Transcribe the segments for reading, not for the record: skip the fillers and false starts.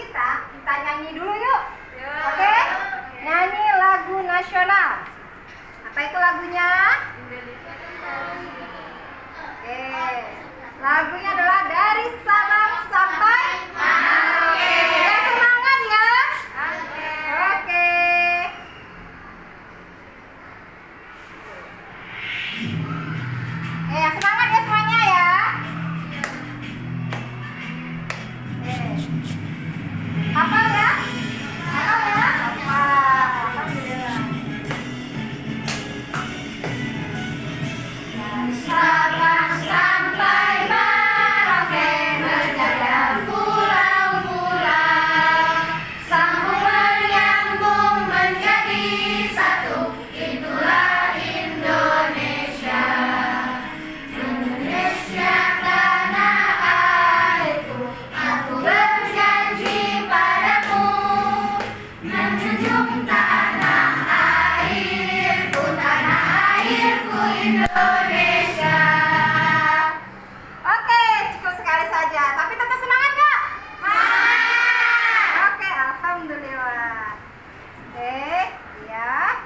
kita nyanyi dulu yuk. Oke? Nyanyi lagu nasional. Apa itu lagunya? Oke. Lagunya adalah Dari Sabang Sampai Merauke. Ya, semangat ya. Oke. Semangat ya semuanya ya. Hafal ya? Hafal ya? Hafal. Alhamdulillah. Dari Sabang sampai Merauke berjaya pulau-pulau, sambung menyambung menjadi satu, itulah Indonesia. Indonesia tanah airku, aku berjanji padamu, menjunjung tanah airku Indonesia. Oke, cukup sekali saja. Tapi tetap semangat nggak? Semangat. Oke, alhamdulillah. Oke, ya.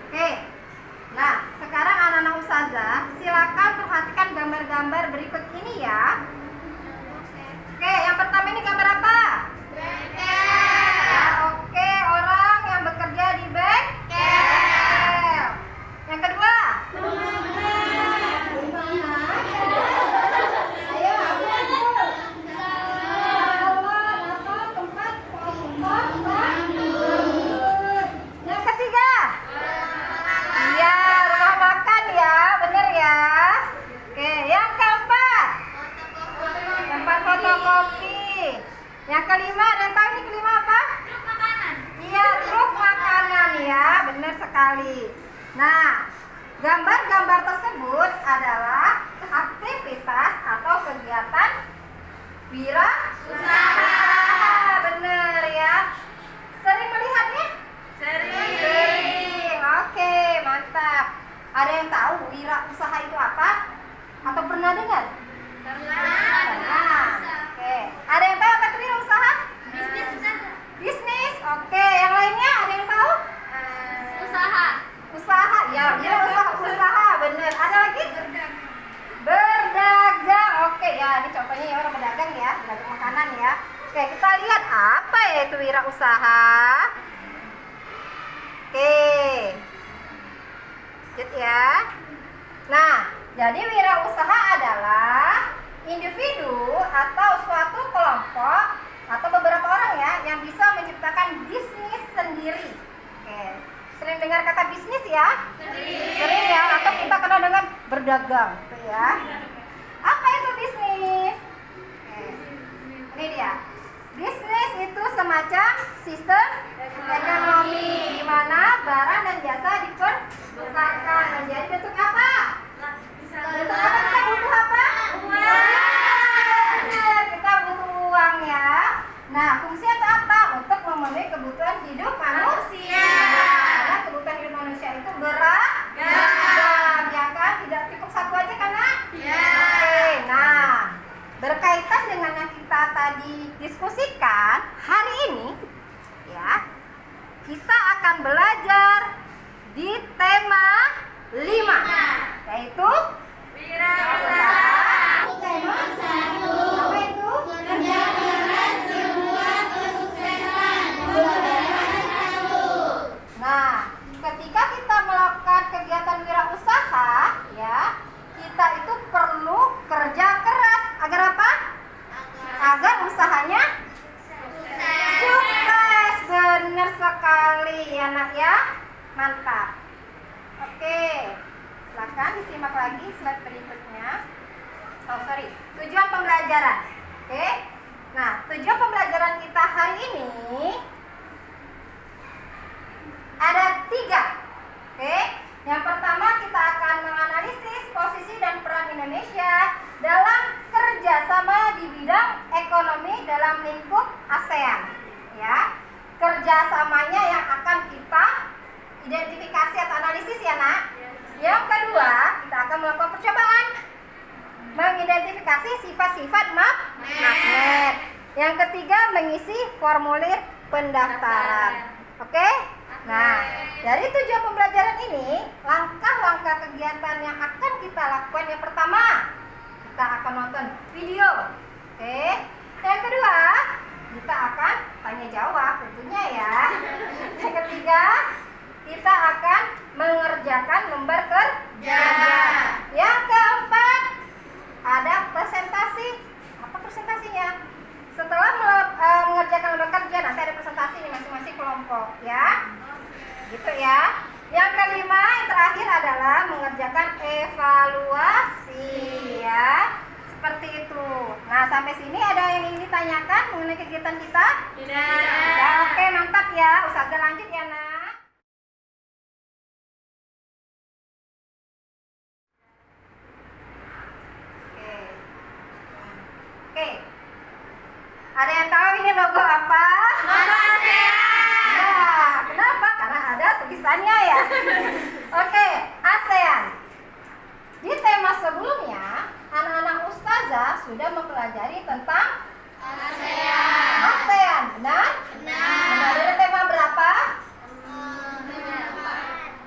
Oke. Nah, sekarang anak-anak ustazah, silakan perhatikan gambar-gambar berikut ini ya. Oke, yang pertama ini gambar apa? Bengkel. Oke, orang yang bekerja di bengkel. Yang kedua? Ayo, yang ketiga? Iya, rumah makan ya, bener ya. Oke, yang keempat? Tempat fotokopi. Yang kelima, ada yang tahu ini kelima apa? Truk makanan. Iya, truk makanan ya, bener sekali. Nah, gambar-gambar tersebut adalah aktivitas atau kegiatan wirausaha. Bener ya. Sering melihatnya? Sering. Oke, mantap. Ada yang tahu wirausaha itu apa? Atau pernah dengar? Pernah. Oke. Ada yang tahu apa itu wirausaha? Bisnis. Oke. Yang lainnya ada yang tahu? Usaha. Ya, usaha. Bener. Ada lagi? Berdagang. Oke ya. Ini contohnya ya orang berdagang ya, berdagang makanan ya. Oke, kita lihat apa ya itu wirausaha. Oke. Lanjut ya. Nah, jadi wirausaha adalah individu atau suatu kelompok atau beberapa orang ya yang bisa menciptakan bisnis sendiri. Oke. Sering dengar kata bisnis ya? Sering ya, atau kita kenal dengan berdagang gitu ya. Apa itu bisnis? Oke. Ini dia. Bisnis itu semacam sistem ekonomi di mana barang dan jasa dipertukarkan menjadi bentuk apa? Bentuk apa? Kita butuh apa? Uang. Kita butuh uang ya. Nah, fungsi itu apa? Untuk memenuhi kebutuhan hidup manusia. Karena kebutuhan hidup manusia itu beragam, ya kan? Tidak cukup satu aja kan, Nak? Oke, nah, berkaitan dengan yang kita tadi diskusikan hari ini, ya, kita akan belajar di tema 5, yaitu wirausaha. Tema 1. Apa itu? Kerja keras sebuah kesuksesan. Nah, ketika kita melakukan kegiatan wirausaha, ya, kita itu perlu kerja keras agar apa? Agar usahanya sukses. Benar sekali ya, Nak ya. Mantap. Oke, silakan disimak lagi slide berikutnya. Tujuan pembelajaran. Oke. Nah, tujuan pembelajaran kita hari ini ada 3. Oke. Yang pertama, kita akan menganalisis posisi dan peran Indonesia dalam kerjasama di bidang ekonomi dalam lingkup ASEAN. Ya, kerjasamanya yang akan kita identifikasi atau analisis ya, Nak. Yang kedua, kita akan melakukan percobaan mengidentifikasi sifat-sifat magnet. Yang ketiga, mengisi formulir pendaftaran. Oke? Nah, dari tujuan pembelajaran ini, langkah-langkah kegiatan yang akan kita lakukan yang pertama, kita akan nonton video. Oke? Yang kedua, kita akan tanya jawab tentunya ya. Yang ketiga, kita akan mengerjakan lembar kerja. Yang keempat, ada presentasi. Apa presentasinya? Setelah mengerjakan lembar kerja, nanti ada presentasi di masing-masing kelompok ya. Gitu ya. Yang kelima, yang terakhir adalah mengerjakan evaluasi ya. Seperti itu. Nah, sampai sini ada yang ingin ditanyakan mengenai kegiatan kita? Tidak. Ya, oke, mantap ya. Ustazah lanjut ya, Nak. Oke. Ada yang tahu ini logo apa? Logo ASEAN. Ya, kenapa? Karena ada tulisannya ya. Oke, ASEAN. Di tema sebelumnya, anak-anak ustazah sudah mempelajari tentang ASEAN. ASEAN, benar? Benar. Ada tema berapa?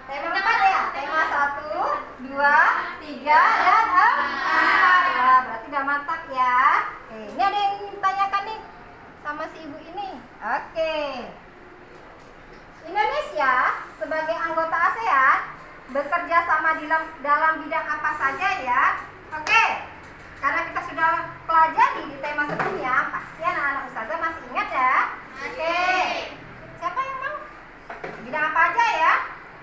Tema 4 ya? Tema 1, 2, 3, dan 4. Wah, berarti udah mantap ya. Oke, ini ada yang ditanyakan nih sama si ibu ini. Oke. Indonesia sebagai anggota ASEAN bekerja sama dalam bidang apa saja ya? Oke. Karena kita sudah pelajari di tema sebelumnya, pasti anak-anak ustazah masih ingat ya? Oke. Siapa yang mau? Bidang apa aja ya?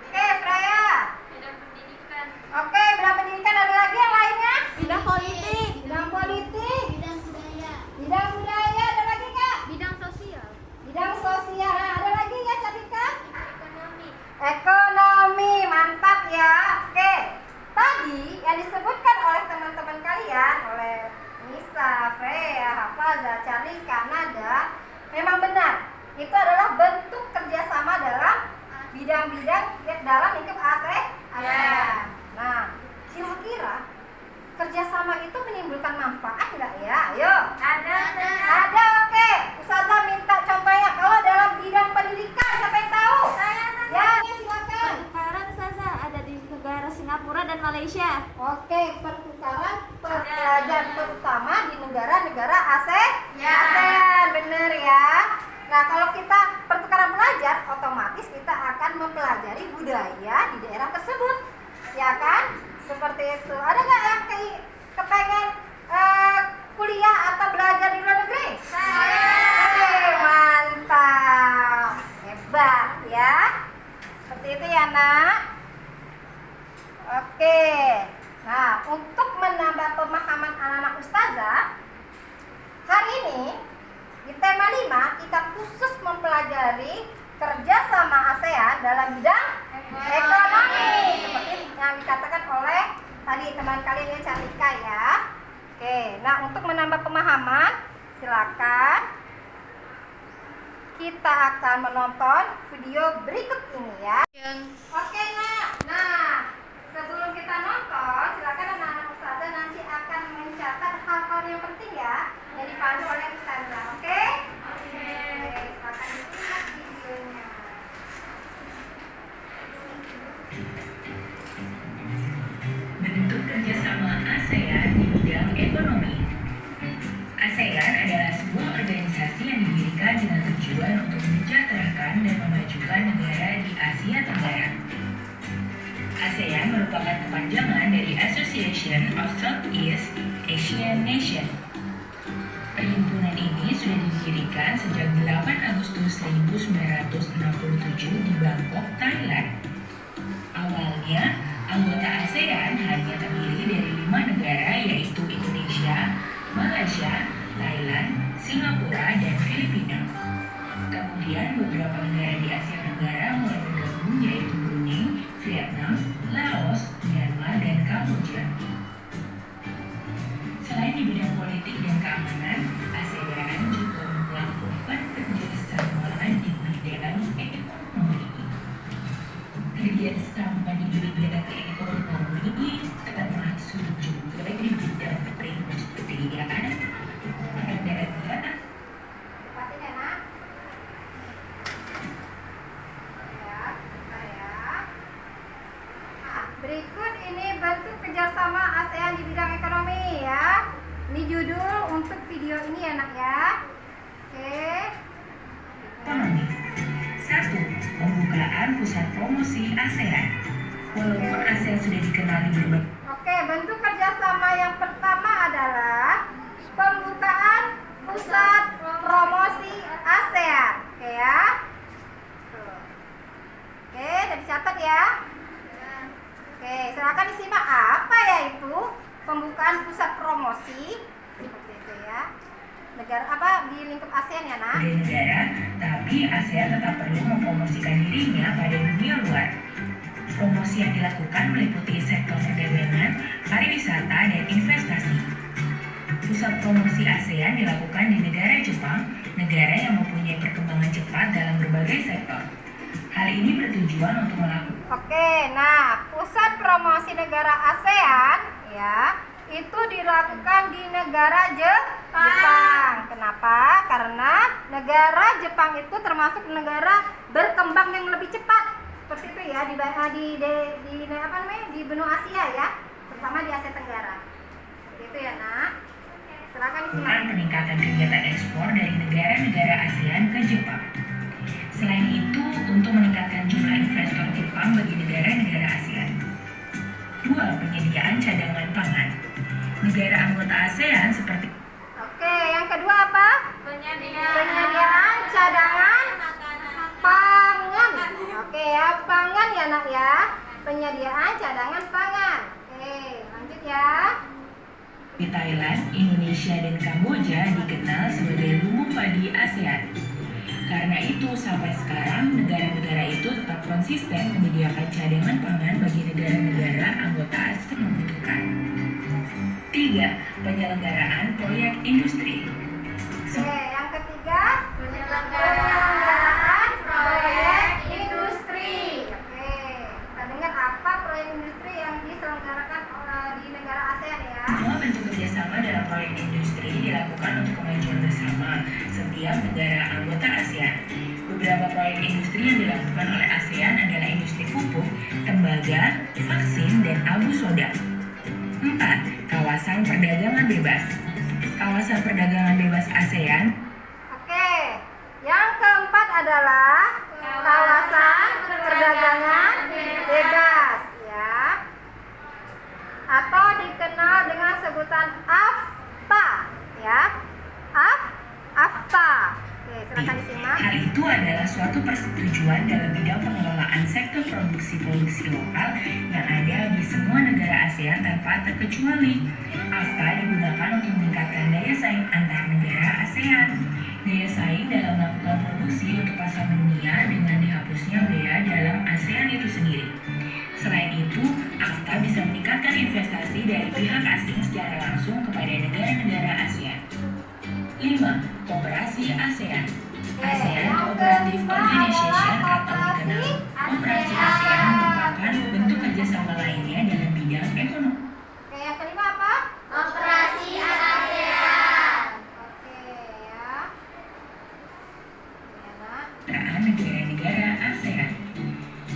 Oke, Freya. Bidang pendidikan. Oke, bidang pendidikan, ada lagi yang lainnya? Bidang politik. Bidang politik. Bidang budaya. Bidang budaya, ada lagi Kak? Bidang sosial. Bidang sosial, nah, ada lagi ya Carika? Ekonomi. Ekonomi, mantap ya. Oke, tadi yang disebutkan oleh teman-teman kalian, oleh Nisa, Freya, Hafazah, Carika, Nada, memang benar. Itu adalah bentuk kerjasama dalam bidang-bidang dalam lingkup ASEAN. Nah, kira-kira kerjasama itu menimbulkan manfaat nggak ya? Ayo. Ada. Ada, oke. Ustazah minta contohnya. Kalau dalam bidang pendidikan, siapa yang tahu? Ya, silakan. Pertukaran Ustazah ada di negara Singapura dan Malaysia. Oke, pertukaran pelajar terutama di negara-negara ASEAN, bener ya. Nah, kalau kita pertukaran pelajar, otomatis kita akan mempelajari budaya di daerah tersebut, ya kan? Seperti itu. Ada nggak yang kepengen kuliah atau belajar di luar negeri? Oke, mantap, hebat ya. Seperti itu ya, Nak. Oke. Nah, untuk menambah pemahaman anak-anak ustazah, hari ini di tema 5 kita khusus mempelajari kerjasama ASEAN dalam bidang ekonomi, seperti yang dikatakan oleh tadi teman kalian yang Carika ya. Oke, nah untuk menambah pemahaman, silakan kita akan menonton video berikut ini ya. Oke, nah sebelum kita nonton, silakan anak-anak ustazah nanti akan mencatat hal-hal yang penting ya, yang dipandu oleh ustazah. Oke? Oke, silakan disimak videonya. Bentuk kerjasama ASEAN di bidang ekonomi. ASEAN adalah sebuah organisasi yang didirikan dengan tujuan untuk mensejahterakan dan memajukan negara di Asia Tenggara. ASEAN merupakan kepanjangan dari Association of Southeast Asian Nations. Perhimpunan ini sudah didirikan sejak 8 Agustus 1967 di Bangkok, Thailand. Awalnya, anggota ASEAN hanya terdiri dari 5 negara, yaitu Indonesia, Malaysia, Thailand, Singapura, dan Filipina. Kemudian beberapa negara di Asia Tenggara mulai bergabung, yaitu Brunei, Vietnam, Laos, Myanmar, dan Kamboja. Selain di bidang politik dan keamanan, ASEAN juga melakukan kerjasama di bidang ekonomi. Kerjasama di bidang ekonomi telah masuk juga di bidang perindustrian. ASEAN di bidang ekonomi ya. Ini judul untuk video ini ya nak ya. Oke. Ekonomi. 1. Pembukaan pusat promosi ASEAN. Walaupun ASEAN sudah dikenali berbagai Oke, bentuk kerjasama yang pertama adalah pembukaan pusat promosi ASEAN. Oke ya. Oke, udah dicatat ya. Oke, silakan disimak apa ya itu pembukaan pusat promosi seperti itu ya. Negara apa di lingkup ASEAN ya nak? negara, tapi ASEAN tetap perlu mempromosikan dirinya pada dunia luar. Promosi yang dilakukan meliputi sektor perdagangan, pariwisata, dan investasi. Pusat promosi ASEAN dilakukan di negara Jepang, negara yang mempunyai perkembangan cepat dalam berbagai sektor. Hal ini bertujuan untuk melakukan Oke, nah pusat promosi negara ASEAN ya itu dilakukan di negara Jepang. Kenapa? Karena negara Jepang itu termasuk negara berkembang yang lebih cepat. Seperti itu ya di apa namanya di benua Asia ya, terutama di Asia Tenggara. Seperti itu ya nak. Silakan disimak. peningkatan kegiatan ekspor dari negara-negara ASEAN ke Jepang. Selain itu, untuk meningkatkan jumlah investor Jepang bagi negara-negara ASEAN. 2. Penyediaan cadangan pangan. Negara anggota ASEAN seperti Oke, yang kedua apa? Penyediaan cadangan pangan. Oke ya, pangan ya nak ya. Penyediaan cadangan pangan. Oke, lanjut ya. di Thailand, Indonesia, dan Kamboja dikenal sebagai lumbung padi ASEAN. Karena itu, sampai sekarang negara-negara itu tetap konsisten menyediakan cadangan pangan bagi negara-negara anggota ASEAN membutuhkan. 3. Penyelenggaraan proyek industri. Oke, yang ketiga penyelenggaraan proyek industri. Oke, kita dengar apa proyek industri yang diselenggarakan di negara ASEAN ya. Semua bentuk kerjasama dalam proyek industri dilakukan untuk kemajuan bersama setiap negara anggota ASEAN. Beberapa proyek industri yang dilakukan oleh ASEAN adalah industri pupuk, tembaga, vaksin, dan abu soda. 4. Kawasan perdagangan bebas. Kawasan perdagangan bebas ASEAN Oke, yang keempat adalah kawasan perdagangan bebas ya, atau dikenal dengan sebutan AFTA ya. AFTA. Oke, silakan disimak. Hal itu adalah suatu persetujuan dalam bidang pengelolaan sektor produksi lokal yang ada di semua negara ASEAN tanpa terkecuali. AFTA digunakan untuk meningkatkan daya saing antar negara ASEAN. Daya saing dalam melakukan produksi untuk pasar dunia dengan dihapusnya bea dalam ASEAN itu sendiri. Selain itu, AFTA bisa meningkatkan investasi dari pihak asing secara langsung kepada negara-negara ASEAN. 5. Koperasi ASEAN. ASEAN Cooperative Organization atau dikenal Koperasi ASEAN merupakan bentuk kerjasama lainnya dalam bidang ekonomi. Oke, yang kelima apa? Operasi ASEAN. Oke ya. Ya, nak. Negara-negara ASEAN.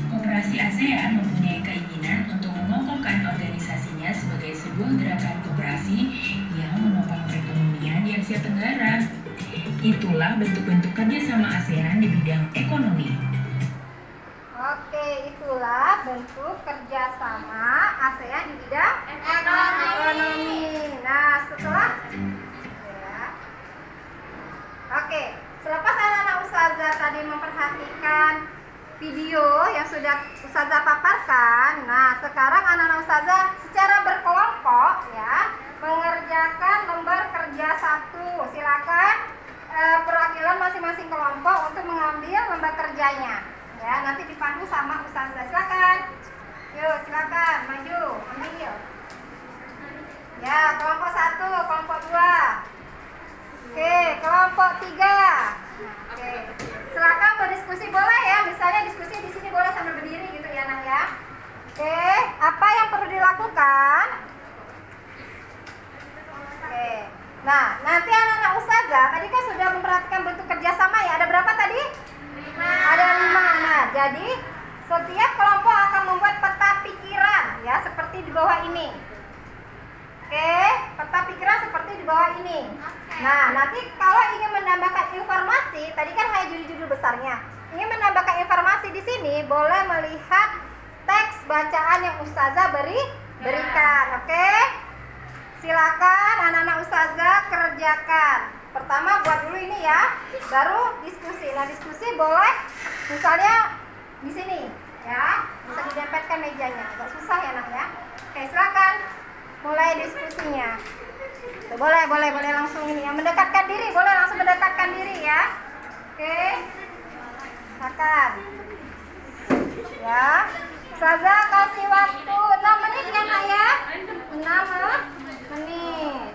Koperasi ASEAN mempunyai keinginan untuk mengokohkan organisasinya sebagai sebuah gerakan koperasi yang menopang perekonomian di Asia Tenggara. Itulah bentuk-bentuk kerjasama ASEAN di bidang ekonomi. Oke, itulah bentuk kerjasama ASEAN di bidang ekonomi. Nah, setelah ya. Oke, selepas anak-anak ustazah tadi memperhatikan video yang sudah ustazah paparkan, nah sekarang anak-anak ustazah secara berkelompok ya mengerjakan lembar kerja 1. Silakan perwakilan masing-masing kelompok untuk mengambil lembar kerjanya. Ya, nanti dipandu sama ustazah. Silakan. Yuk, silakan maju, ambil. Ya, kelompok 1, kelompok 2. Oke, kelompok 3. Oke. Silakan berdiskusi boleh ya. Misalnya diskusi di sini boleh sambil berdiri gitu ya, Nak ya. Oke, apa yang perlu dilakukan? Oke. Nah, nanti anak-anak ustazah tadi kan sudah memperhatikan bentuk kerjasama ya. Ada berapa tadi? 5. Ada 5. Nah, jadi setiap kelompok akan membuat peta pikiran ya seperti di bawah ini. Oke, peta pikiran seperti di bawah ini. Nah, nanti kalau ingin menambahkan informasi, tadi kan hanya judul-judul besarnya. Ingin menambahkan informasi di sini, boleh melihat teks bacaan yang Ustazah berikan. Oke? Silakan anak-anak Ustazah kerjakan. Pertama buat dulu ini ya, baru diskusi. Nah, diskusi boleh misalnya di sini ya, bisa didempetkan mejanya. Agak susah ya nak ya. Oke, silakan mulai diskusinya. Tuh, boleh langsung ini. Yang mendekatkan diri boleh langsung mendekatkan diri ya. Oke, silakan. Ya, Ustazah kasih waktu 6 menit ya nak ya. 6 menit.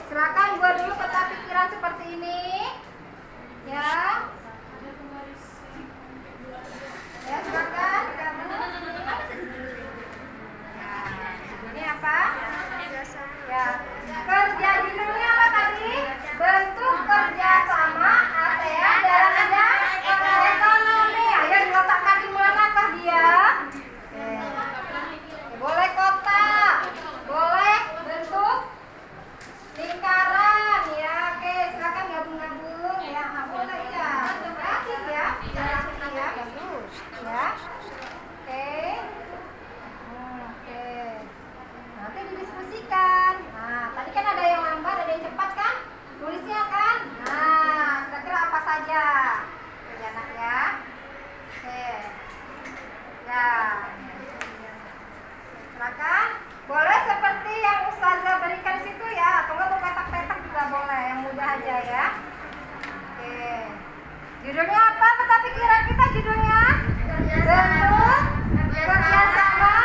Silakan buat dulu peta pikiran seperti ini. Ya. Ya, silakan kamu. Ini apa? Ya. Kerja judulnya apa tadi? Bentuk kerjasama ASEAN dalam bidang ekonomi. Ayo diletakkan di manakah dia? Oke. Boleh kotak, boleh bentuk lingkaran ya. Oke, silakan gabung-gabung ya. Boleh ya. Kreatif ya. Kreatif ya. Bagus ya. Oke. Oke. Nanti didiskusikan. Nah, tadi kan ada yang lambat, ada yang cepat kan? Tulisnya kan? Nah, kira-kira apa saja? Ya nak ya. Oke. Ya. Silakan. Boleh seperti yang Ustazah berikan di situ ya, atau enggak petak-petak juga boleh, yang mudah aja ya. Oke. Judulnya apa peta pikiran kita judulnya? Bentuk kerjasama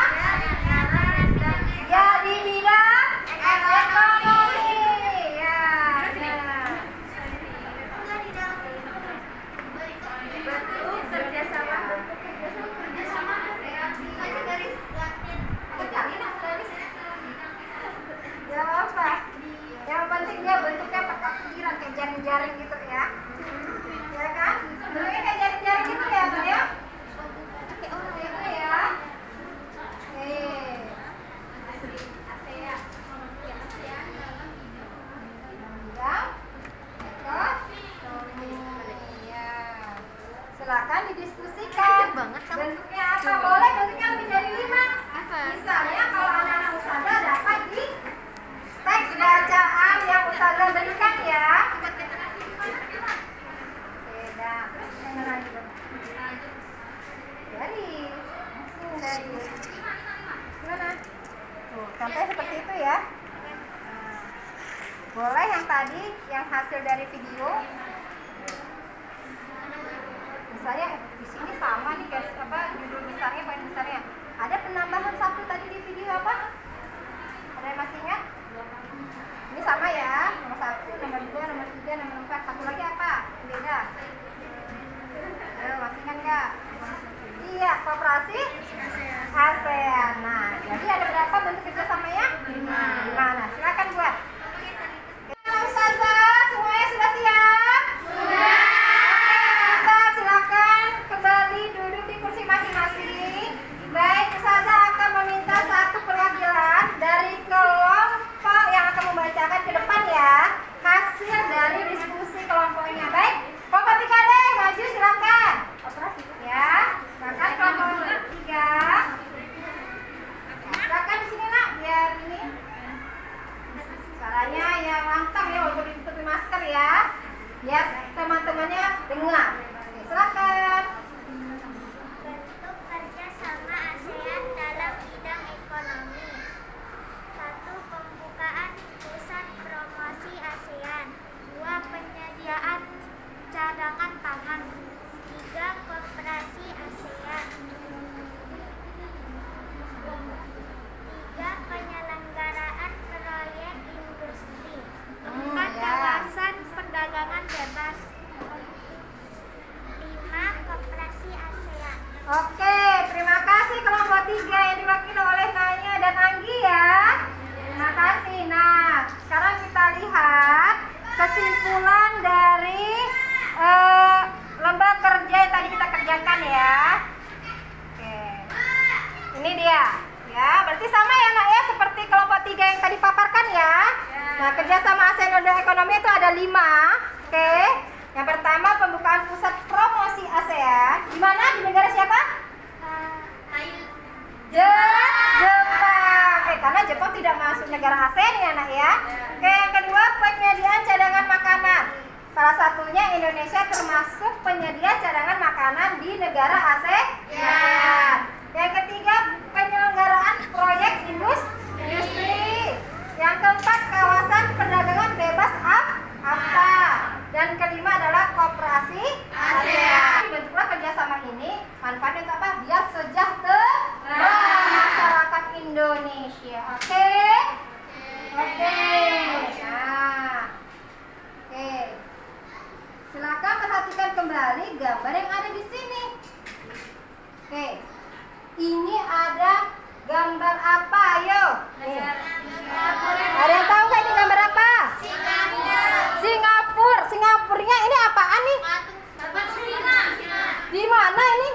ya di bidang ekonomi. Ya. Bentuk kerjasama. Ya apa? Yang penting dia bentuknya peta pikiran kayak jaring-jaring gitu ya. Ya kan? Bentuknya kayak jaring-jaring gitu ya, Mbak ya? Gitu ya. Oke. Silakan didiskusikan. Bentuknya apa? Boleh bentuknya lebih dari 5. Misalnya kalau anak-anak Ustazah dapat di teks bacaan yang Ustazah berikan ya. Beda. Dari mana? Tuh, contohnya seperti itu ya. Boleh yang tadi yang hasil dari video. Misalnya di sini sama nih guys, apa judul besarnya, poin besarnya. Ada penambahan satu tadi di video apa? Ada yang masih ingat? Ini sama ya, nomor 1, nomor 2, nomor 3, nomor 4. Satu lagi apa? Beda. Ayo, masih ingat nggak? Iya, kooperasi ASEAN. Nah, jadi ada berapa bentuk kerjasamanya? 5. Nah, silakan buat. Ustazah, semuanya sudah siap? Sudah. Silakan kembali duduk di kursi masing-masing. Baik, Ustazah akan meminta yang tadi paparkan ya. Nah, kerjasama ASEAN Indo-Ekonomi itu ada 5. Oke. Yang pertama, pembukaan pusat promosi ASEAN. Di mana? Di negara siapa? Jepang. Oke, karena Jepang tidak masuk negara ASEAN ya, Nak ya. Oke, yang kedua, penyediaan cadangan makanan. Salah satunya Indonesia termasuk penyedia cadangan makanan di negara ASEAN. Yang ketiga, penyelenggaraan proyek industri. Yang keempat, kawasan perdagangan bebas AFTA. Dan kelima adalah kooperasi ASEAN. Bentuklah kerjasama ini, manfaatnya untuk apa? Biar sejahtera masyarakat Indonesia. Oke? Oke. Nah, oke. Silakan perhatikan kembali gambar yang ada di sini. Oke. Ini ada gambar apa? Ayo. Ada yang tahu nggak ini gambar apa? Singapura. Singapurnya ini apaan nih? Di mana ini?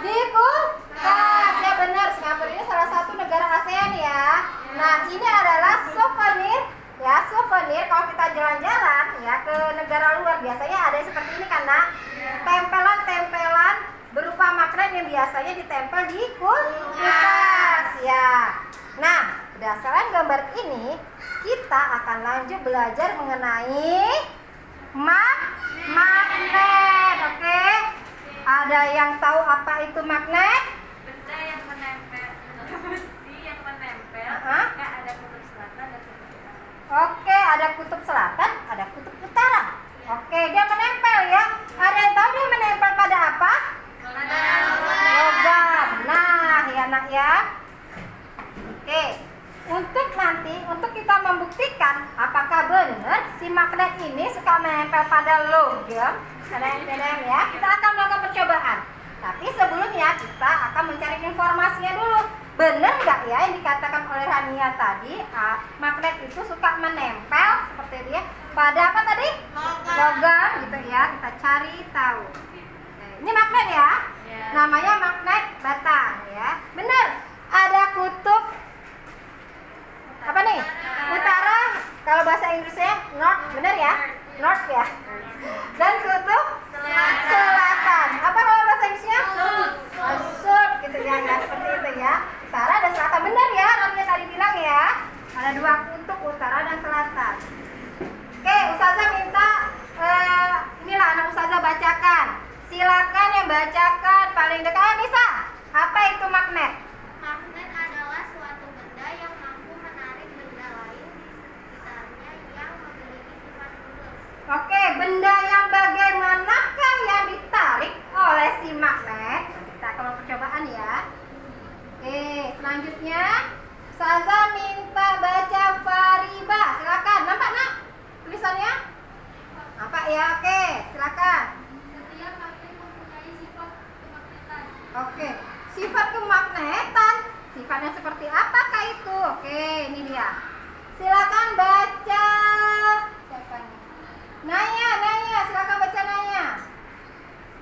Di kulkas. Ya benar, Singapura ini salah satu negara ASEAN ya. Nah, ini adalah souvenir. Ya, souvenir kalau kita jalan-jalan ya ke negara luar biasanya ada seperti ini kan, Nak? Tempelan-tempelan berupa magnet yang biasanya ditempel di kulkas ya. Nah, berdasarkan gambar ini kita akan lanjut belajar mengenai magnet. Oke? Ada yang tahu apa itu magnet? Benda yang menempel, besi yang menempel. Nggak ada kutub selatan dan kutub utara. Oke, ada kutub selatan, ada kutub utara. Oke, dia menempel ya. Ada yang tahu dia menempel pada apa? Logam. Nah, ya Nak ya. Oke, untuk kita membuktikan apakah benar si magnet ini suka menempel pada logam, ya, kita akan melakukan percobaan. Tapi sebelumnya kita akan mencari informasinya dulu. Benar nggak ya yang dikatakan oleh Rania tadi? Magnet itu suka menempel seperti dia pada apa tadi? Logam gitu ya. Kita cari tahu. Ini magnet ya. Namanya magnet batang ya. Benar. Ada kutub apa nih? Utara. Kalau bahasa Inggrisnya north, benar ya? North ya. Dan kutub selatan. Apa kalau bahasa Inggrisnya? South gitu ya, seperti itu ya. Utara dan selatan, benar ya, Rania tadi bilang ya. Ada 2 kutub, utara dan selatan. Oke, Ustazah minta inilah anak Ustazah bacakan. Silakan yang bacakan paling dekat. Nisa, apa itu magnet? Magnet adalah suatu benda yang mampu menarik benda lain di sekitarnya yang memiliki sifat khusus. Oke, benda yang bagaimanakah yang ditarik oleh si magnet? Kita akan melakukan percobaan ya. Oke, selanjutnya Ustazah minta baca Fariba. Silakan. Nampak Nak tulisannya? Nampak ya? Oke, silakan. Setiap magnet mempunyai sifat kemagnetan. Oke, sifat kemagnetan. Sifatnya seperti apakah itu? Oke, ini dia. Silakan baca. Siapa nih? Naya, silakan baca Naya.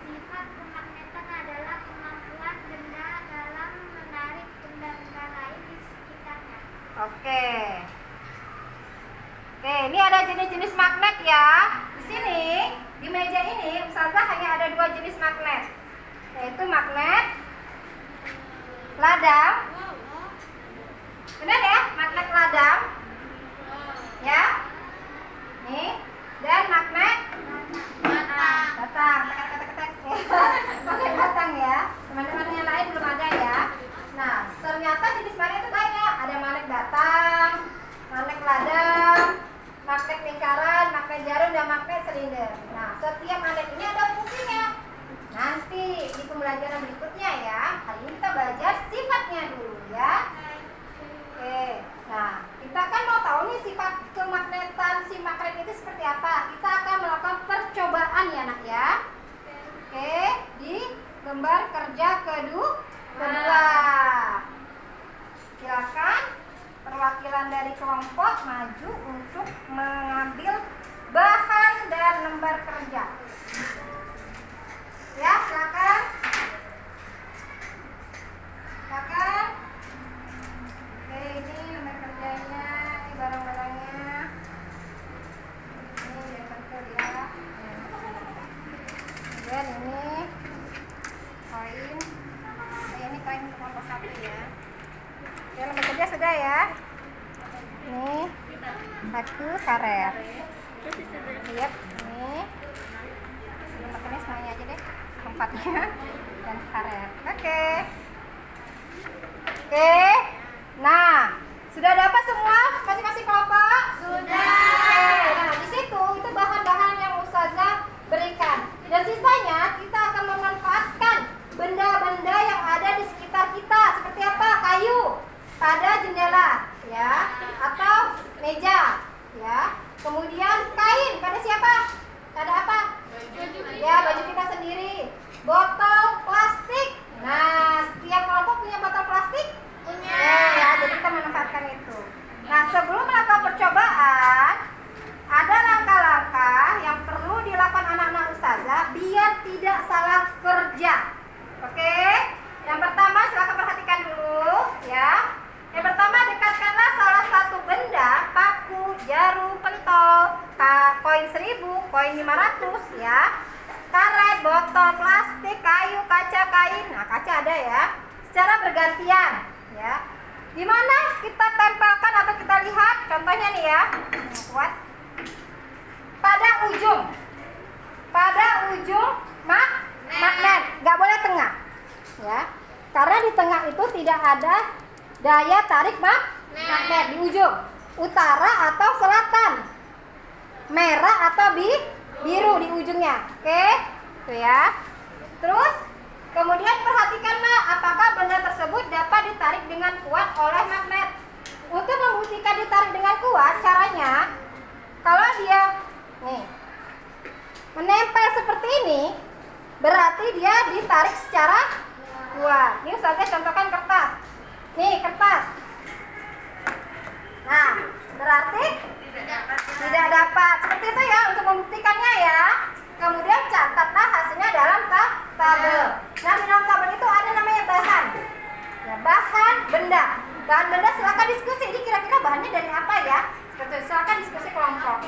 Sifat kemagnetan adalah kemampuan benda dalam menarik benda-benda lain di sekitarnya. Oke. Oke, ini ada jenis-jenis magnet ya. Di sini, di meja ini, Ustazah hanya ada 2 jenis magnet. Yaitu magnet ladang. Benar ya? Magnet ladang. Ya. Nih, dan magnet batang. Ketek. Magnet batang ya. Teman-teman yang lain belum ada ya. Nah, ternyata jenis magnet itu banyak. Ada magnet batang, magnet ladang, magnet lingkaran, magnet jarum, dan magnet silinder. Nah, setiap magnet ini ada fungsinya. Nanti di pembelajaran berikutnya ya. Hari ini kita belajar sifatnya dulu ya. Oke. Nah, kita kan mau tahu nih sifat kemagnetan si magnet itu seperti apa. Kita akan melakukan percobaan ya Nak ya. Oke, di gambar kerja kedua. Silakan perwakilan dari kelompok maju untuk mengambil bahan dan lembar kerja. Ya, silakan. Silakan. Oke, ini lembar kerjanya. sudah ya. Nih, aku karet. Lihat, nih. Ini semuanya aja deh, tempatnya dan karet. Oke. Nah, sudah dapat semua masing-masing kelompok? Sudah. Nah, di situ itu bahan-bahan yang Ustazah berikan. Dan sisanya kita akan memanfaatkan benda-benda yang ada di sekitar kita. Seperti apa? Kayu pada jendela, ya, atau meja, ya. Kemudian kain pada siapa? Pada apa? Ya, baju kita sendiri. Botol plastik. Nah, setiap kelompok punya botol plastik? Punya. Ya, jadi kita manfaatkan itu. Nah, sebelum melakukan percobaan, ada langkah-langkah yang perlu dilakukan anak-anak Ustazah biar tidak salah kerja. Oke? Yang pertama, silakan perhatikan dulu, ya. Yang pertama, dekatkanlah salah satu benda, paku, jarum, pentol, koin 1000, koin 500, ya. Karet, botol plastik, kayu, kaca, kain. Nah, kaca ada ya. Secara bergantian, ya. Di mana kita tempelkan atau kita lihat? Contohnya nih ya. Kuat. Pada ujung magnet, nggak boleh tengah, ya. Karena di tengah itu tidak ada daya tarik magnet di ujung. Utara atau selatan, merah atau biru di ujungnya. Oke, tuh ya. Terus kemudian perhatikanlah apakah benda tersebut dapat ditarik dengan kuat oleh magnet. Untuk membuktikan ditarik dengan kuat, caranya kalau dia nih menempel seperti ini, berarti dia ditarik secara kuat. Ini Ustazah contohkan kertas. Nih, kertas. Nah, berarti tidak dapat. Seperti itu ya untuk membuktikannya ya. Kemudian catatlah hasilnya dalam tabel. Nah, di dalam tabel itu ada namanya bahan. Ya, bahan benda. Bahan benda silakan diskusi. Ini kira-kira bahannya dari apa ya? Silakan diskusi kelompok.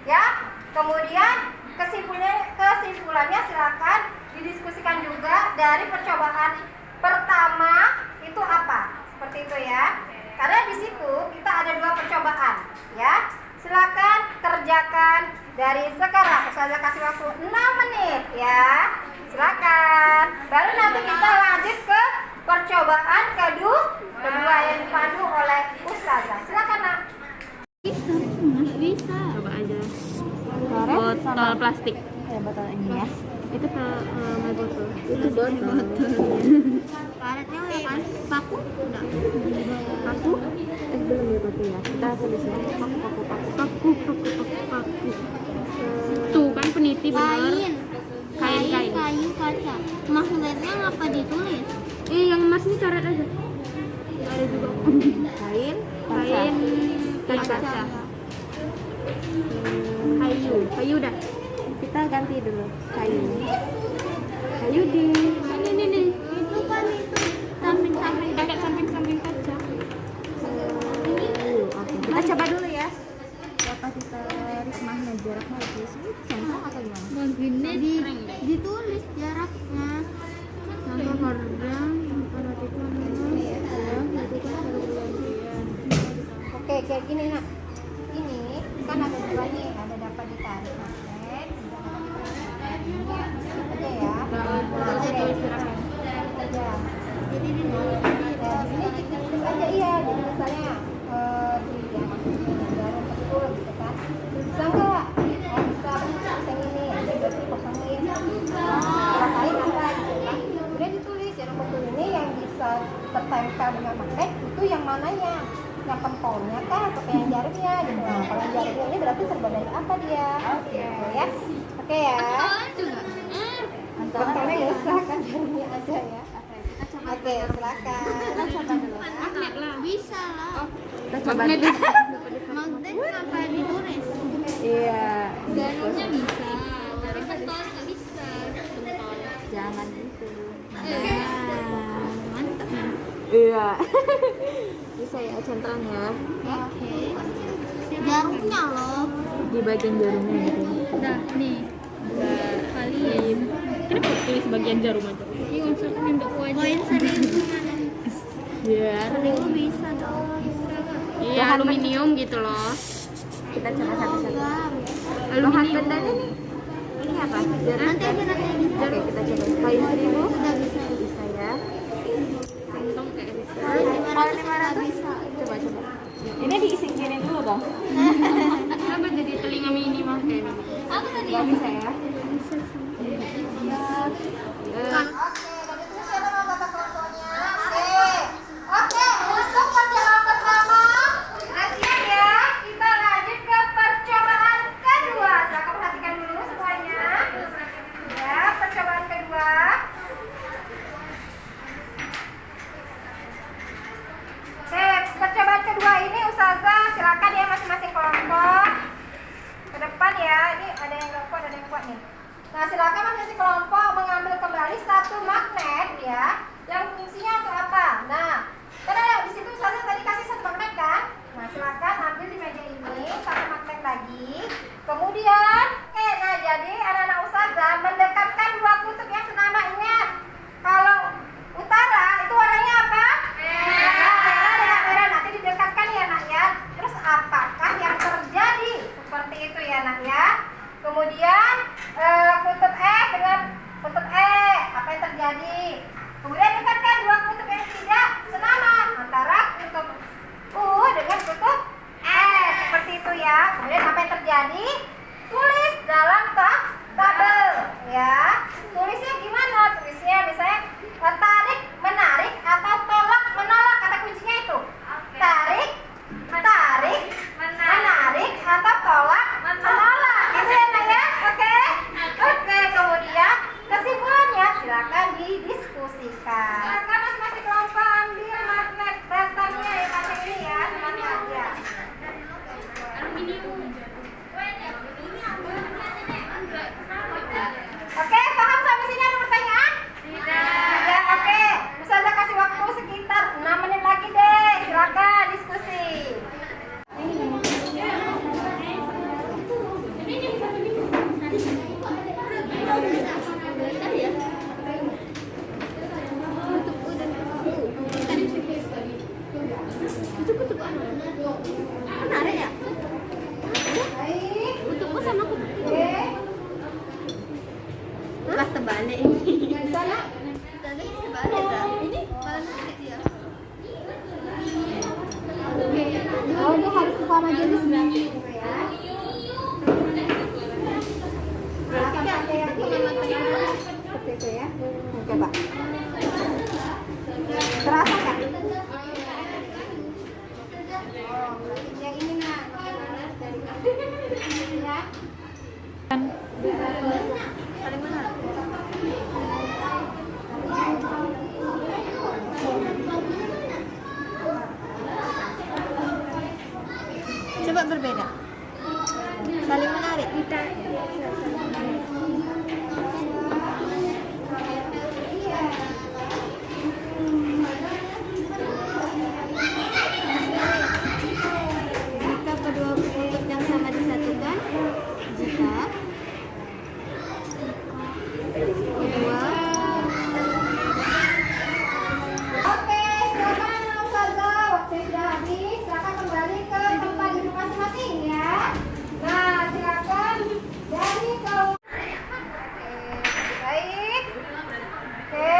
Ya. Kemudian kesimpulannya silakan didiskusikan juga dari percobaan pertama itu apa. Seperti itu ya. Karena di situ kita ada 2 percobaan, ya. Silakan kerjakan dari sekarang. Ustazah kasih waktu 6 menit ya. Silakan. Baru nanti kita lanjut ke percobaan kedua yang dipandu oleh Ustazah. Silakan, Nak. Bisa. Coba aja. Karet Botol plastik. botol ini ya. Itu my botol. Itu botol. Karetnya udah kan? Paku? Udah. Paku? Belum ya paku ya. Kita tulis ya. Paku. Tuh kan peniti bener. Kain. Kayu, kaca. Magnetnya ngapa ditulis? Yang emas ini coret aja. Ada juga. Kain, kaca. Kayu dah. Kita ganti dulu. Kayu di ini. Itu kan itu samping-samping Kakak samping kaca. Oke, kita coba dulu ya. Berapa kita rismahnya jaraknya di sini? Cengkang atau gimana? Magnet ditulis jaraknya. Sama kordang, perhatikan ya, itu kan bergantian. Oke, kayak gini, Nak. Ini kan ada 2 nih, ada dapat ditarik magnet, ini aja ya. Aja. Jadi ditulis Ini ditulis aja iya. Jadi misalnya ya jarum 10 gitu kan. Bisa enggak? Bisa yang ini. Jadi berarti kosongin. Rasain apa gitu kan. Kemudian ditulis jarum 10 ini yang bisa tertempel dengan magnet itu yang mananya? Yang pentolnya kah atau yang jarumnya gitu. Nah, kalau yang jarumnya ini berarti terbuat dari apa dia? Oke ya. Oke ya. Pentolnya nggak usah kan, jarumnya aja ya. Oke, silakan. Kita coba dulu. Magnet lah. Bisa lah. Kita coba dulu. Magnet ngapa ditulis? Iya. Jarumnya bisa, tapi pentol nggak bisa. Jangan gitu. Mantap. Iya. Bisa ya centangnya. Oke. Jarumnya loh. Di bagian jarumnya gitu. Udah nih. Kali. Kenapa tulis bagian jarum aja? Ini untuk koin 1000 mana? Biar 1000 bisa dong. Iya, aluminium gitu loh. Kita coba satu-satu. Bahan Aluminium. bendanya nih. Ini apa? Jeruk. Nanti aja. Oke, kita coba. Koin 1000 Udah bisa. bisa ya. Kantong kayak bisa. Koin 500 coba. Ini diisi gini dulu dong. Kenapa jadi telinga mini mah kayak mini? Apa tadi? Nggak bisa ya. Kan. Oke, dari itu siapa mau kata fotonya? Oke, untuk percobaan pertama, latihan ya. Kita lanjut ke percobaan kedua. Silakan perhatikan dulu semuanya. Ya, percobaan kedua. Oke, percobaan kedua ini Ustazah silakan ya masing-masing kelompok ke depan ya. Ini ada yang nggak kuat, ada yang kuat nih. Nah, silakan masing-masing kelompok mengambil kembali satu magnet ya, yang fungsinya untuk apa? Nah, kan ada di situ Ustazah tadi kasih satu magnet kan? Nah, silakan ambil di meja ini satu magnet lagi. Kemudian, nah jadi anak-anak Ustazah mendekatkan dua kutub yang senama. Ingat, kalau utara itu warnanya apa? Merah. Merah nanti didekatkan ya nak ya. Terus apakah yang terjadi? Seperti itu ya nak ya. Kemudian kutub E dengan kutub E, apa yang terjadi? Kemudian dekatkan dua kutub yang tidak senama antara kutub U dengan kutub S, seperti itu ya. Kemudian apa yang terjadi? Tulis dalam tabel ya. Tulisnya gimana? Tulisnya misalnya tarik, menarik atau tolak, menolak. Kata kuncinya itu tarik, menarik atau tolak, menolak. Itu ya nak ya. Oke, kemudian kesimpulannya silakan didiskusikan. Silakan masing-masing kelompok ambil magnet batangnya yang macam ini ya, semuanya aja. Oke, paham sampai sini? Ada pertanyaan? Tidak. Ya, oke. Ustazah kasih waktu sekitar 6 menit lagi deh. Silakan diskusi. Menarik ya? Baik. Kutubku sama kutub. Oke. Lah terbalik ini. Bisa nak? Tadi terbalik dah. Ini malah narik dia. Oh, itu harus sama jenis berarti ya. Berarti pakai yang ini. Seperti itu ya. Coba. Terasa kan? Oh, yang ini nak. Ya. Paling benar. Coba berbeda. Saling menarik. Jika kedua kutub yang sama disatukan, jika kedua Oke, silakan Ustazah. Waktu sudah habis. Silakan kembali ke tempat duduk masing-masing ya. Nah, silakan dari kelompok. Oke, baik. Oke.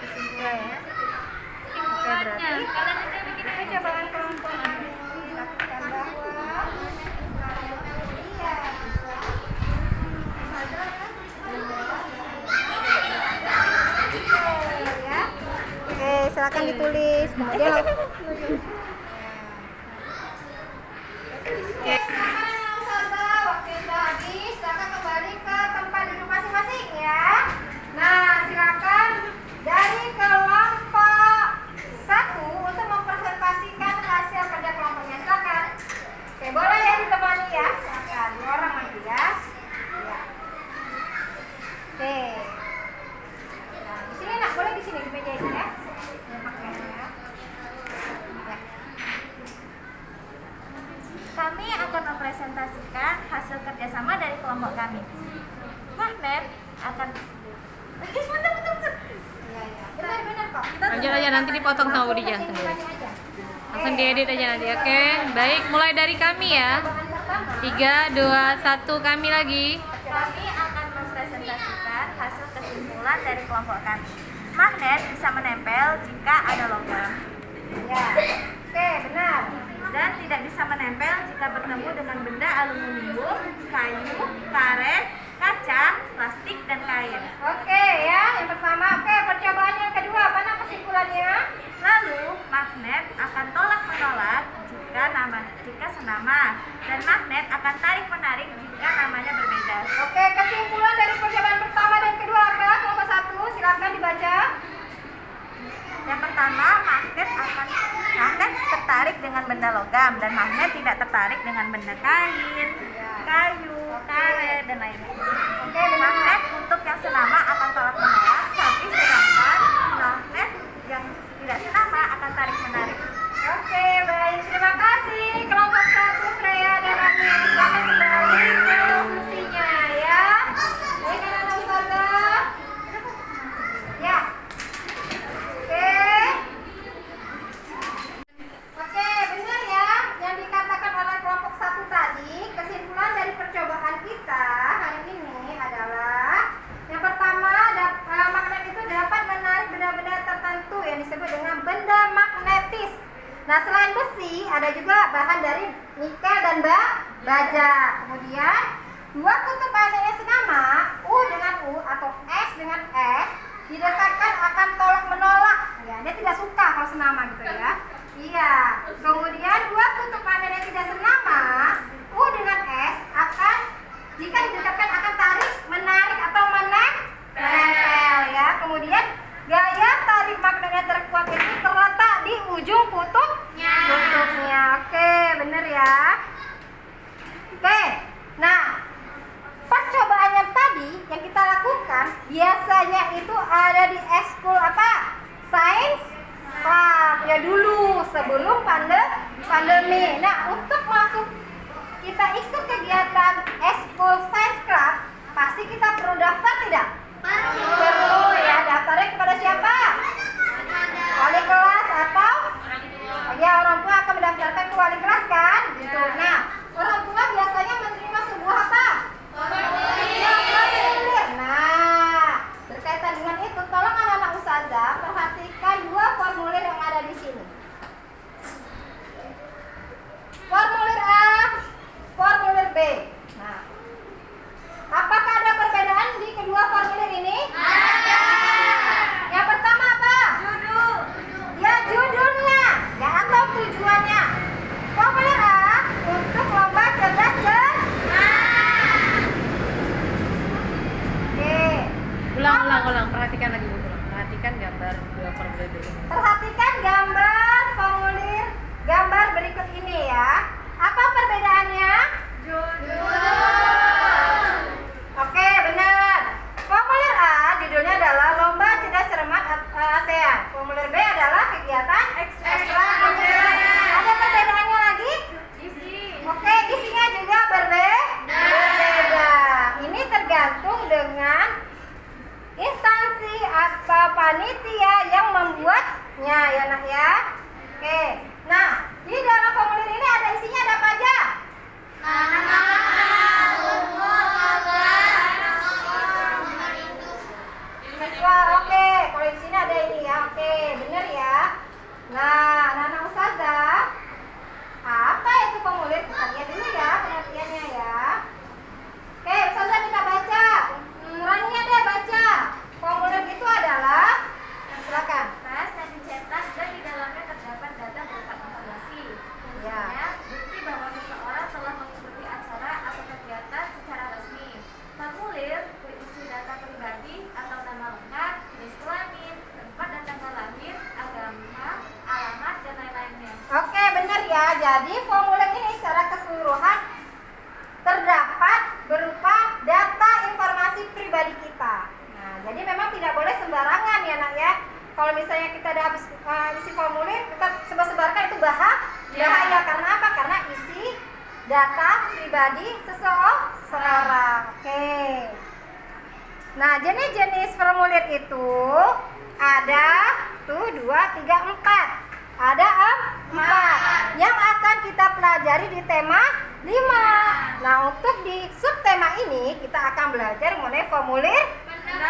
Kesimpulannya. Oke, berarti percobaan kelompok ini dilakukan bahwa ya. Oke, silakan ditulis. Kemudian waktu sudah habis, silakan kembali ke tempat duduk masing-masing ya. Nah, silakan dari kelompok 1 untuk mempresentasikan hasil kerja kelompok mempresentasikan hasil kerjasama dari kelompok kami. Magnet akan Benar kok. Lanjut aja, nanti dipotong sama Budinya. Langsung diedit aja nanti, oke? Baik, mulai dari kami ya. 3, 2, 1, kami lagi. Kami akan mempresentasikan hasil kesimpulan dari kelompok kami. Magnet bisa menempel jika ada logam Ya. Oke, benar. dan tidak bisa menempel jika bertemu dengan benda aluminium, kayu, karet, kaca, plastik, dan kain. Oke ya, yang pertama. Oke, percobaan yang kedua, mana kesimpulannya? Lalu, magnet akan tolak-menolak jika senama, dan magnet akan tarik-menarik jika namanya berbeda. Oke, kesimpulan dari percobaan pertama dan kedua apa? Kelompok 1, silakan dibaca. Yang pertama, magnet tertarik dengan benda logam, dan magnet tidak tertarik dengan benda kain, kayu, karet, dan lainnya. Oke, benar. Magnet untuk yang senama akan tolak-menolak, tapi sedangkan magnet yang tidak senama akan tarik-menarik. Oke, baik. Terima kasih kelompok 1 Freya dan Rani. Silakan kembali ke diskusinya ya. Baik, anak-anak ustazah. Ya. Oke, benar ya yang dikatakan oleh kelompok 1 tadi. Kesimpulan dari percobaan kita hari ini adalah yang pertama, magnet itu dapat menarik benda-benda tertentu yang disebut dengan benda magnetis. Nah, selain besi, ada juga bahan dari nikel dan baja. Kemudian, dua kutub magnet yang senama, U dengan U atau S dengan S, didekatkan akan tolak-menolak. Ya, dia tidak suka kalau senama gitu ya. Iya. Kemudian, dua kutub magnet yang tidak senama, U dengan S, akan jika didekatkan akan tarik, menarik atau menempel ya. Kemudian, gaya tarik magnet yang terkuat ini terletak di ujung kutubnya. Oke, bener ya. Oke, nah percobaan yang tadi yang kita lakukan biasanya itu ada di eskul apa? Sains Club ya dulu sebelum pandemi. Nah, untuk masuk kita ikut kegiatan eskul Sains Club pasti kita perlu daftar tidak? Perlu ya. Daftarnya kepada siapa? Wali kelas atau ya orang tua akan mendaftarkan ke wali kelas kan? Gitu. Nah, orang tua biasanya menerima sebuah apa? Formulir. Nah, berkaitan dengan itu, tolong anak-anak ustazah perhatikan dua formulir yang ada di sini. Formulir A, formulir B. Nah, apakah ada perbedaan di kedua formulir ini? Ada. Yang pertama apa? Judul. Ya, judulnya. Ya, atau tujuannya. Formulir A untuk lomba cerdas cermat. Oke. Ulang, perhatikan lagi Bu. Perhatikan gambar dua formulir ini. Perhatikan gambar berikut ini ya. Apa perbedaannya? Judul. Oke, benar. Formulir A judulnya adalah Lomba Cerdas Cermat ASEAN. Formulir B adalah kegiatan ekstrakurikuler. Ada perbedaannya lagi? Oke, isinya juga berbeda. Ini tergantung dengan instansi atau panitia yang membuatnya ya nak ya. Oke. Nah, di dalam formulir ini ada isinya ada apa aja? Siswa, oke. Kalau di sini ada ini ya, oke, bener ya. Nah, anak-anak ustazah, apa itu formulir? Kita lihat dulu ya pengertiannya ya. Oke, ustazah kita baca. Rania deh baca. Formulir itu adalah, silakan. Kertas yang dicetak dan di dalamnya terdapat data berupa informasi. Misalnya, bukti bahwa seseorang telah mengikuti acara atau kegiatan secara resmi. Formulir berisi data pribadi atau nama lengkap, jenis kelamin, tempat dan tanggal lahir, agama, alamat, dan lain-lainnya. Oke, benar ya. Jadi formulir ini secara keseluruhan terdapat berupa data informasi pribadi kita. Nah, jadi memang tidak boleh sembarangan ya nak ya. Kalau misalnya kita udah habis isi formulir, kita sebar-sebarkan itu bahaya. Karena apa? Karena isi data pribadi seseorang. Oke. Nah, jenis-jenis formulir itu ada tuh 2, 3, 4. Ada 4 yang akan kita pelajari di tema 5. Nah, untuk di subtema ini kita akan belajar mengenai formulir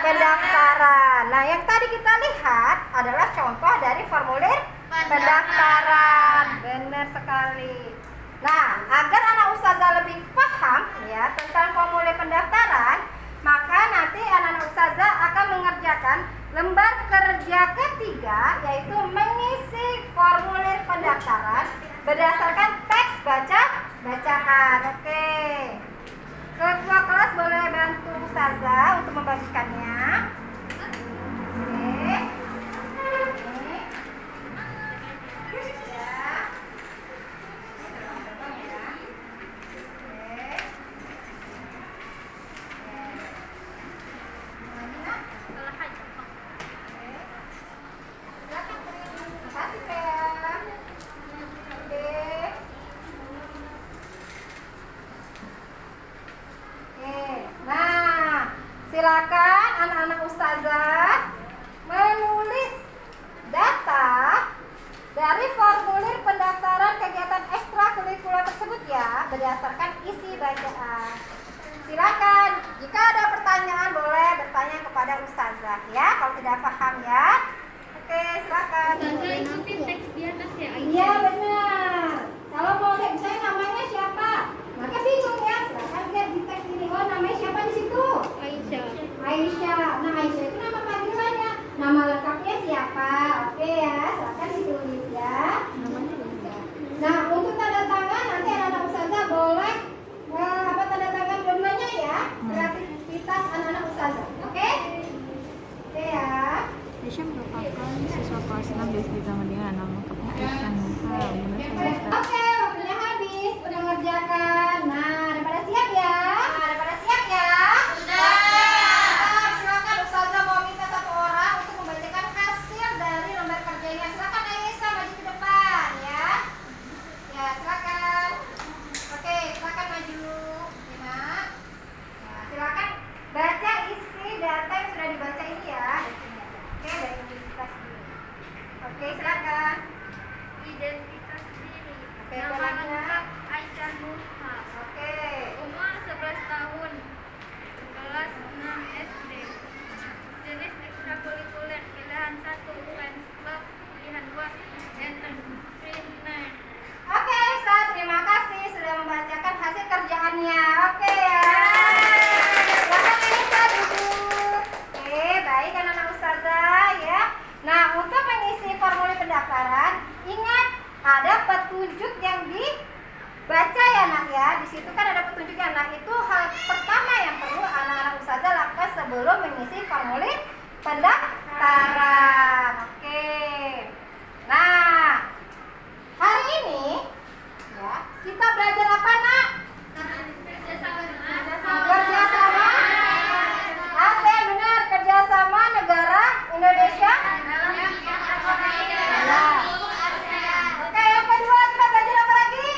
pendaftaran. Nah, yang tadi kita lihat adalah contoh dari formulir pendaftaran. Benar sekali. Nah, agar anak ustazah lebih paham ya tentang formulir pendaftaran, maka nanti anak ustazah akan mengerjakan lembar kerja ketiga, yaitu mengisi formulir pendaftaran berdasarkan teks bacaan. Oke. Ketua kelas boleh bantu ustazah untuk membagikannya. Oke. Ini. Ya. Silakan anak-anak ustazah menulis data dari formulir pendaftaran kegiatan ekstrakurikuler tersebut ya, berdasarkan isi bacaan. Silakan, jika ada pertanyaan boleh bertanya kepada ustazah ya, kalau tidak paham ya. Oke, silakan. Ustazah ikutin teks di atas ya, Aisyah. Iya benar. Kalau mau lihat saya namanya siapa, maka bingung ya. Silakan lihat di teks ini. Oh, namanya siapa di situ? Aisyah. Aisyah. Nah, Aisyah itu nama panggilannya. Nama lengkapnya siapa? Oke ya, silakan ditulis ya. Nah, untuk tanda tangan nanti anak-anak ustazah boleh tanda tangan dua-duanya ya. Kreativitas anak-anak ustazah. Oke? Oke ya. Aisyah merupakan siswa kelas 6 SD Tamadina. Nama lengkapnya Aisyah Nuha. Oke, waktunya habis. Udah ngerjakan. Nah, ada pada siap ya? Ada pada siap ya? Sudah. Silakan ustazah mau minta satu orang untuk membacakan hasil dari lembar kerjanya. Silakan Aisyah maju ke depan ya. Ya, silakan. Oke, silakan maju. Lima. Nah, silakan baca isi data yang sudah dibaca ini ya. Oke, dari universitas dulu. Oke, silakan. Identitas diri. Oke, Nama namanya? lengkap Aisyah Nuha. Oke. Umur 11 tahun. Kelas 6 SD. Jenis ekstrakurikuler pilihan 1 Fans Club, pilihan 2 Entrepreneur. Oke, Aisyah, terima kasih sudah membacakan hasil kerjaannya. Oke ya. Silakan Aisyah duduk. Oke, baik anak-anak ustazah ya. Nah, untuk mengisi formulir pendaftaran, ingat ada petunjuk yang dibaca ya nak ya. Di situ kan ada petunjuknya. Nah, itu hal pertama yang perlu anak-anak ustazah lakukan sebelum mengisi formulir pendaftaran. Oke. Nah, hari ini ya, kita belajar apa nak? Kerjasama. Oke, benar, kerjasama negara Indonesia. Ya. Oke, yang kedua kita belajar apa lagi?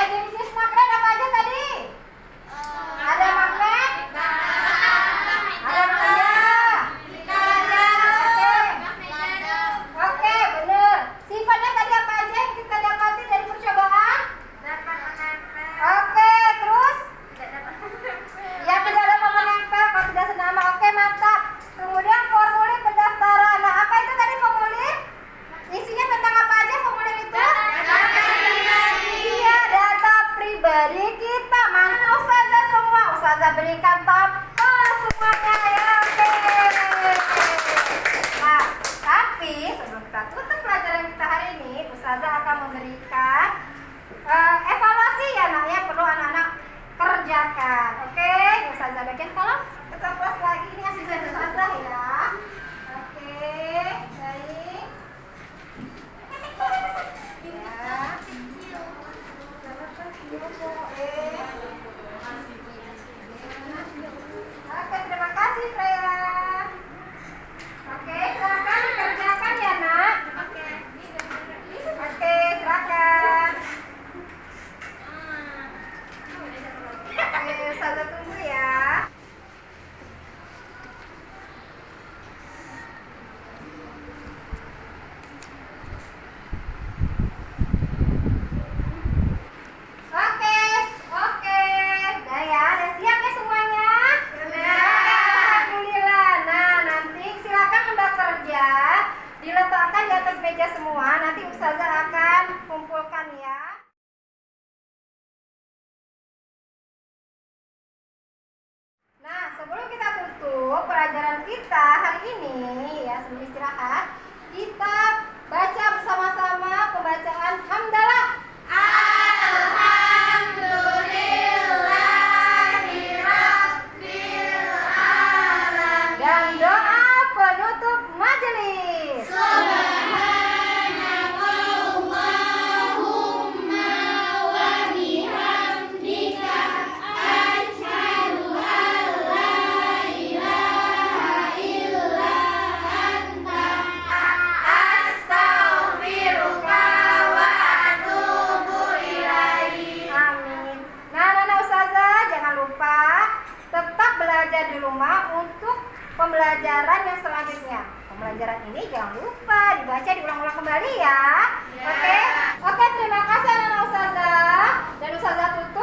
Jenis magnet apa aja tadi? Ada magnet, ada magnet, meja semua, nanti Ustazah akan kumpulkan ya. Nah, sebelum kita tutup pelajaran kita hari ini ya, sebelum istirahat, kita baca bersama-sama pembacaan hamdalah. Dan doa penutup majelis. Amin. Nah, Nana Ustazah, jangan lupa tetap belajar di rumah untuk pembelajaran yang selanjutnya. Pembelajaran ini jangan lupa dibaca, diulang-ulang kembali ya. Oke? Oke, terima kasih Nana Ustazah. Dan Ustazah tutup